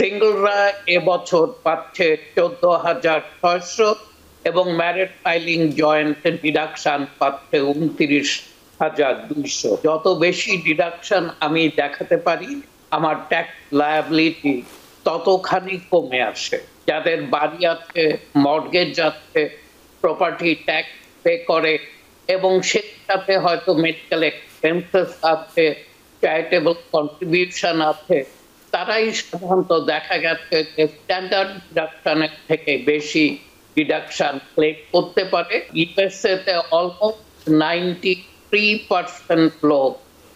সিঙ্গলরা এবছর পাচ্ছে 14,600 এবং ম্যারিড ফাইলিং জয়েন্ট ডিডাকশন পাচ্ছে 29,200। যত বেশি ডিডাকশন আমি দেখাতে পারি আমার ট্যাক্স লায়াবিলিটি ততখানি কমে আসে। যাদের বাড়ি আছে, মর্টগেজ আছে, প্রপার্টি ট্যাক্স পে করে এবং সেটাতে হয়তো মেডিকেল এক্সপেন্সেস আছে, চ্যারিটেবল কন্ট্রিবিউশন আছে, তারাই সাধারণত দেখা গেছে যে স্ট্যান্ডার্ড ডিডাকশনের থেকে বেশি ডিডাকশন ক্লেম করতে পারে। ইউএসএ তে অলমোস্ট 93% লোক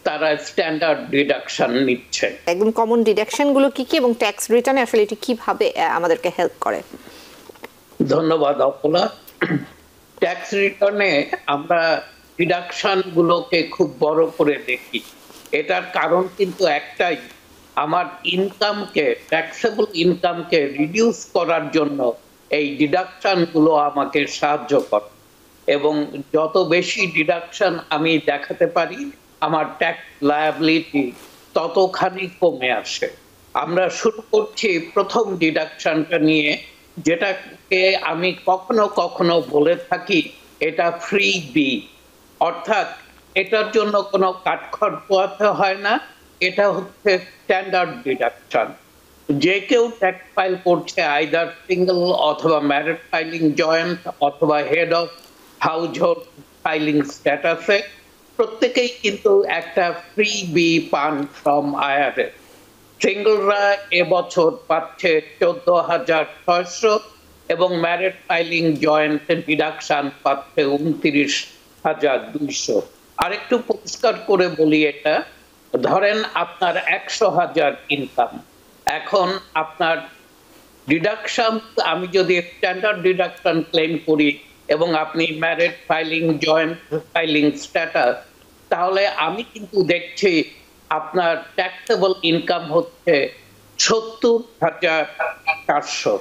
তারা স্ট্যান্ডার্ড ডিডাকশন নিচ্ছে। একদম কমন ডিডাকশন গুলো কি কি এবং ট্যাক্স রিটার্নে আসলে এটি কিভাবে আমাদেরকে হেল্প করে? ধন্যবাদ অপলা। ট্যাক্স রিটার্নে আমরা ডিডাকশন গুলোকে খুব বড় করে দেখি। এটার কারণ কিন্তু একটাই, আমার ইনকামকে, ট্যাক্সেবল ইনকামকে রিডিউস করার জন্য এই ডিডাকশন গুলো আমাকে সাহায্য করে এবং যত বেশি ডিডাকশন আমি দেখাতে পারি আমার ট্যাক্স লায়াবিলিটি ততখানি কমে আসে। আমরা শুরু করছি প্রথম ডিডাকশনটা নিয়ে, যেটাকে আমি কখনো কখনো বলে থাকি এটা ফ্রি বি, অর্থাৎ এটার জন্য কোনো কাঠখড় পোহাতে হয় না। এটা হচ্ছে স্ট্যান্ডার্ড ডিডাকশন। যে কেউ ট্যাক্স ফাইল করছে আইদার সিঙ্গল অথবা ম্যারিড ফাইলিং জয়েন্ট অথবা হেড অফ হাউসহোল্ড ফাইলিং স্ট্যাটাসে, প্রত্যেকেই কিন্তু একটা ফ্রি বি পান ফ্রম আইআরএস। সিঙ্গলরা এবছর পাচ্ছে 14,600 এবং ম্যারিড ফাইলিং জয়েন্ট ডিডাকশন পাচ্ছে 29,200। আরেকটু পরিষ্কার করে বলি, এটা ধরেন আপনার 100,000 ইনকাম, এখন আপনার ডিডাকশন, আমি যদি স্ট্যান্ডার্ড ডিডাকশন ক্লেম করি এবং আপনি married filing joint filing status, তাহলে আমি কিন্তু দেখছি আপনার ট্যাক্সেবল ইনকাম হচ্ছে 70,400।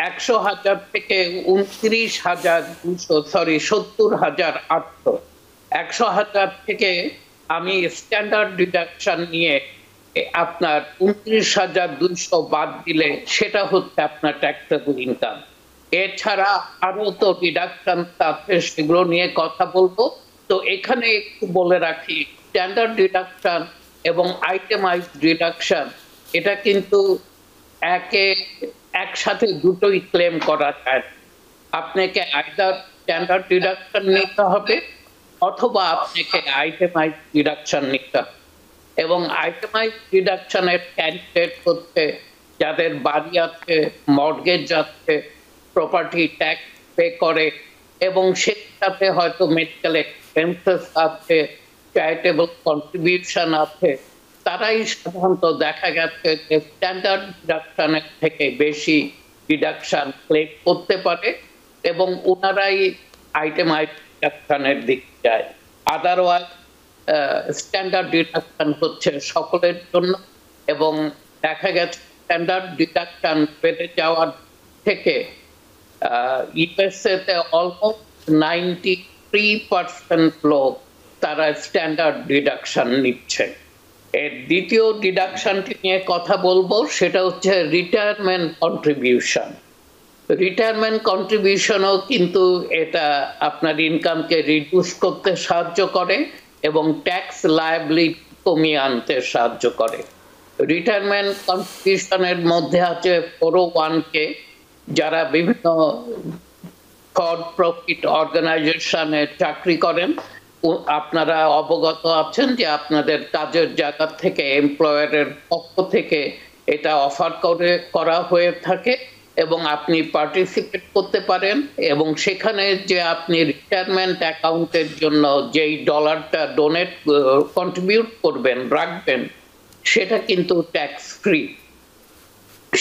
100,000 থেকে 70,800। 100,000 থেকে আমি স্ট্যান্ডার্ড ডিডাকশন নিয়ে আপনার 29,200 বাদ দিলে সেটা হচ্ছে আপনার ট্যাক্সেবল ইনকাম। এছাড়া আরো তো ডিডাকশন আছে, সেগুলো নিয়ে কথা বলবো। তো এখানে একটু বলে রাখি, স্ট্যান্ডার্ড ডিডাকশন এবং আইটেমাইজড ডিডাকশন এটা কিন্তু একসাথে দুটোই ক্লেম করা যায়। আপনাকে আইদার স্ট্যান্ডার্ড ডিডাকশন নিতে হবে অথবা আপনাকে আইটেমাইজড ডিডাকশন নিতে হবে। এবং আইটেমাইজড ডিডাকশনের ক্যান্ডিডেট হচ্ছে যাদের বাড়ি আছে, মর্টগেজ আছে, প্রপার্টি ট্যাক্স পে করে এবং সেটাতে হয়তো মেডিকেল এক্সপেন্সেস আছে, চ্যারিটেবল কন্ট্রিবিউশন আছে, তারাই সাধারণত দেখা গেছে যে স্ট্যান্ডার্ড ডিডাকশনের থেকে বেশি ডিডাকশন ক্লেম করতে পারে এবং ওনারাই আইটেমাইজড ডিডাকশনের দিক যায়। আদারওয়াইজ স্ট্যান্ডার্ড ডিডাকশন হচ্ছে সকলের জন্য এবং দেখা গেছে স্ট্যান্ডার্ড ডিডাকশন বেড়ে যাওয়ার থেকে ইউএসএ তে অলমোস্ট 93% লোক তারা স্ট্যান্ডার্ড ডিডাকশন নিচ্ছে। এর দ্বিতীয় ডিডাকশনটি নিয়ে কথা বলবো, সেটা হচ্ছে রিটায়ারমেন্ট কন্ট্রিবিউশন। রিটায়ারমেন্ট কন্ট্রিবিউশনও কিন্তু এটা আপনার ইনকামকে রিডিউস করতে সাহায্য করে এবং ট্যাক্স লায়াবিলিটি কমিয়ে আনতে সাহায্য করে। রিটায়ারমেন্ট কন্ট্রিবিউশনের মধ্যে আছে 401কে, যারা বিভিন্ন ফর প্রফিট অর্গানাইজেশনে চাকরি করেন, আপনারা অবগত আছেন যে আপনাদের কাজের জায়গা থেকে এমপ্লয়ারের পক্ষ থেকে এটা অফার করা হয়ে থাকে এবং আপনি পার্টিসিপেট করতে পারেন এবং সেখানে যে আপনি রিটায়ারমেন্ট অ্যাকাউন্টের জন্য যেই ডলারটা ডোনেট কন্ট্রিবিউট করবেন, রাখবেন, সেটা কিন্তু ট্যাক্স ফ্রি।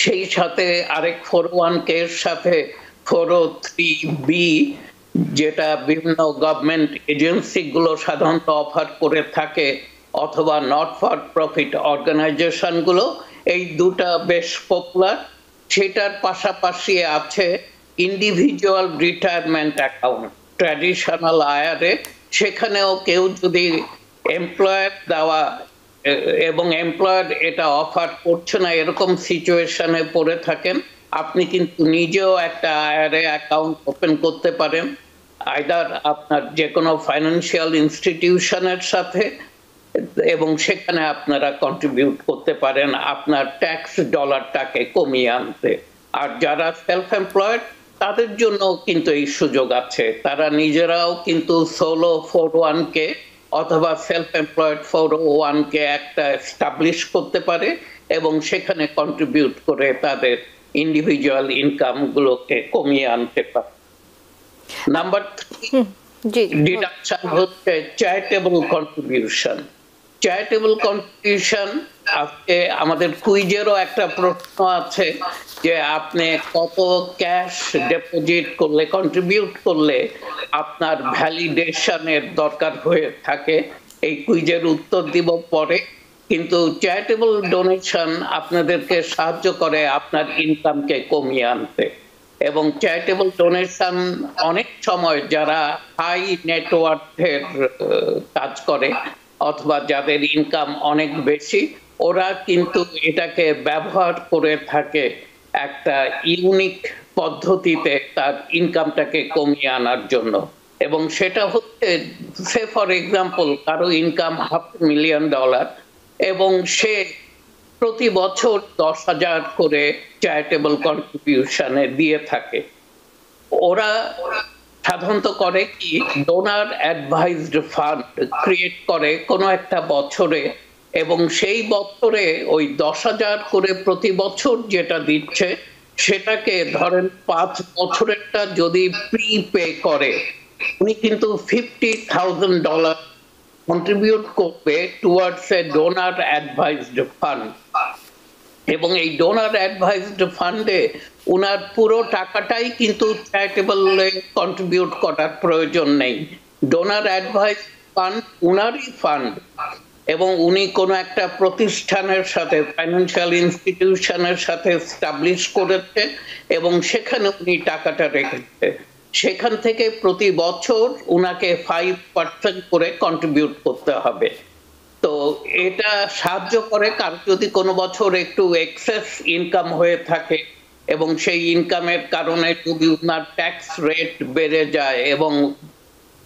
সেই সাথে আরেক 401কে এর সাথে 403বি, যেটা বিভিন্ন গভর্নমেন্ট এজেন্সি গুলো সাধারণত অফার করে থাকে অথবা নট ফর প্রফিট অর্গানাইজেশন গুলো, এই দুটা বেশ পপুলার। সেটার পাশাপাশি আছে individual retirement account, traditional IRA. সেখানেও কেউ যদি এমপ্লয়ার দেওয়া এবং এমপ্লয়ার এটা অফার করছে না এরকম সিচুয়েশনে পড়ে থাকেন, আপনি কিন্তু নিজেও একটা আইআরএ অ্যাকাউন্ট ওপেন করতে পারেন, আইদার আপনার যে কোনো ফাইন্যান্সিয়াল ইনস্টিটিউশনের সাথে, এবং সেখানে আপনারা কন্ট্রিবিউট করতে পারেন আপনার ট্যাক্স ডলারটাকে কমিয়ে আনতে। আর যারা সেলফ এমপ্লয়েড তাদের জন্য কিন্তু এই সুযোগ আছে, তারা নিজেরাও কিন্তু সোলো 401কে অথবা সেলফ এমপ্লয়েড 401কে একটা এস্টাবলিশ করতে পারে এবং সেখানে কন্ট্রিবিউট করে তাদের ইন্ডিভিজুয়াল ইনকাম গুলোকে কমিয়ে আনতে পারে। নাম্বার 3 ডিডাকশন হচ্ছে চ্যারিটেবল কন্ট্রিবিউশন। চ্যারিটেবল কন্ট্রিবিউশন, আজকে আমাদের কুইজেরও একটা প্রশ্ন আছে যে আপনি কত ক্যাশ ডিপোজিট করলে, কন্ট্রিবিউট করলে আপনার ভ্যালিডেশনের দরকার হয়ে থাকে। এই কুইজের উত্তর দিব পরে, কিন্তু চ্যারিটেবল ডোনেশন আপনাদেরকে সাহায্য করে আপনার ইনকামকে কমিয়ে আনতে। এবং চ্যারিটেবল ডোনেশন অনেক সময় যারা হাই নেটওয়ার্থের কাজ করে অথবা যাদের ইনকাম অনেক বেশি, ওরা কিন্তু এটাকে ব্যবহার করে থাকে একটা ইউনিক পদ্ধতিতে তার ইনকামটাকে কমিয়ে আনার জন্য। এবং সেটা হচ্ছে, সে ফর এক্সাম্পল কারো ইনকাম $500,000 এবং সে প্রতি বছর 10,000 করে চ্যারিটেবল কন্ট্রিবিউশনে দিয়ে থাকে। ওরা সাধারণত করে কি, ডোনার অ্যাডভাইসড ফান্ড ক্রিয়েট করে কোনো একটা বছরে, এবং সেই বছরে ওই 10,000 করে প্রতি বছর যেটা দিচ্ছে সেটাকে ধরেন 5 বছরেরটা যদি প্রিপে করে, উনি কিন্তু $50,000 কন্ট্রিবিউট করবে towards a donor advised fund. এবং এই ডোনার অ্যাডভাইসড ফান্ডে উনার পুরো টাকাটাই কিন্তু চ্যারিটেবলে কন্ট্রিবিউট করার প্রয়োজন নেই। ডোনার অ্যাডভাইস ফান্ড উনারই ফান্ড, এবং উনি কোনো একটা প্রতিষ্ঠানের সাথে, ফাইন্যান্সিয়াল ইনস্টিটিউশনের সাথে এস্টাবলিশ করেছে এবং সেখানে উনি টাকাটা রেখেছে। সেখান থেকে প্রতি বছর উনাকে 5% করে কন্ট্রিবিউট করতে হবে। তো এটা সাহায্য করে কারণ যদি কোনো বছর একটু এক্সেস ইনকাম হয়ে থাকে এবং সেই ইনকামের কারণে যদি উনার ট্যাক্স রেট বেড়ে যায় এবং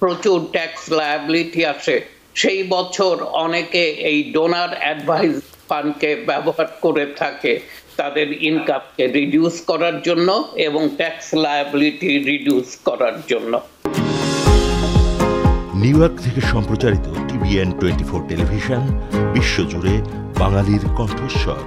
প্রচুর ট্যাক্স লায়াবিলিটি আসে, সেই বছর অনেকে এই ডোনার অ্যাডভাইস ফান্ডকে ব্যবহার করে থাকে তাদের ইনকামকে রিডিউস করার জন্য এবং ট্যাক্স লায়াবিলিটি রিডিউস করার জন্য। নিউ ইয়র্ক থেকে সম্প্রচারিত TVN 24 টেলিভিশন বিশ্বজুড়ে বাঙালির কণ্ঠস্বর।